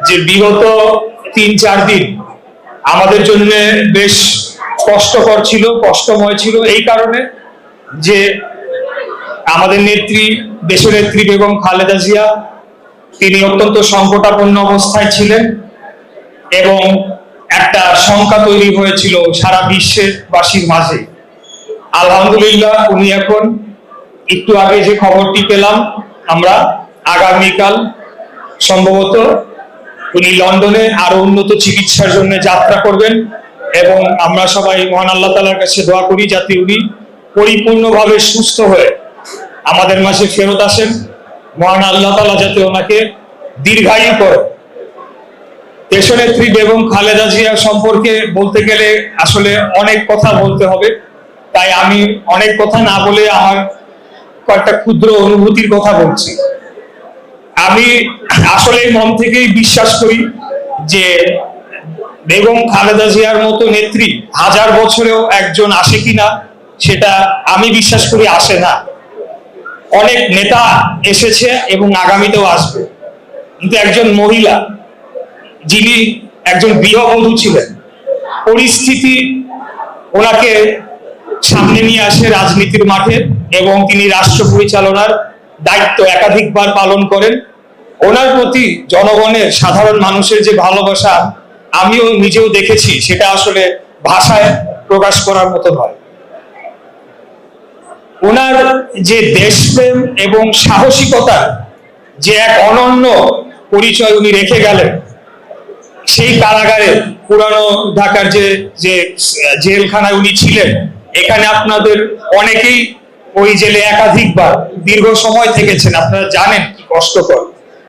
যে বিগত 3-4 দিন আমাদের জন্য বেশ কষ্টকর ছিল, কষ্টময় ছিল এই কারণে যে আমাদের নেত্রী, দেশনেত্রী বেগম খালেদা জিয়া তিনি অত্যন্ত সংকটাপন্ন অবস্থায় ছিলেন এবং একটা শঙ্কা তৈরি হয়েছিল সারা বিশ্বের বাসীর মাঝে। আলহামদুলিল্লাহ উনি এখন একটু আগে যে খবরটি পেলাম আমরা, আগামীকাল সম্ভবত উনি লন্ডনে আরো উন্নত চিকিৎসার জন্য যাত্রা করবেন এবং আমরা সবাই মহান আল্লাহ তাআলার কাছে দোয়া করি যাতে উনি পরিপূর্ণভাবে সুস্থ হয়ে আমাদের মাঝে ফেরত আসেন। মহান আল্লাহ তাআলা যাতে ওনাকে দীর্ঘায়ু করে। দেশনেত্রী বেগম খালেদা জিয়া সম্পর্কে বলতে গেলে আসলে অনেক কথা বলতে হবে, তাই আমি অনেক কথা না বলে আমার কয়েকটা ক্ষুদ্র অনুভূতির কথা বলছি। আমি আসলে মন থেকেই বিশ্বাস করি যে বেগম খালেদা জিয়ার মতো নেত্রী 1000 বছরেও একজন আসে কিনা সেটা আমি বিশ্বাস করি আসে না। অনেক নেতা এসেছে এবং আগামীতেও আসবে, কিন্তু একজন মহিলা যিনি একজন গৃহবধূ ছিলেন, পরিস্থিতি ওনাকে সামনে নিয়ে আসে রাজনীতির মাঠে এবং তিনি রাষ্ট্র পরিচালনার দায়িত্ব একাধিকবার পালন করেন। ওনার প্রতি জনগণের, সাধারণ মানুষের যে ভালোবাসা আমিও নিজেও দেখেছি, সেটা আসলে ভাষায় প্রকাশ করার মতো নয়। ওনার যে দেশপ্রেম এবং সাহসিকতার যে এক অনন্য পরিচয় উনি রেখে গেলেন, সেই কারাগারে পুরানো ঢাকার যে জেলখানায় উনি ছিলেন, এখানে আপনাদের অনেকেই ওই জেলে একাধিকবার দীর্ঘ সময় থেকেছেন, আপনারা জানেন কি কষ্টকর।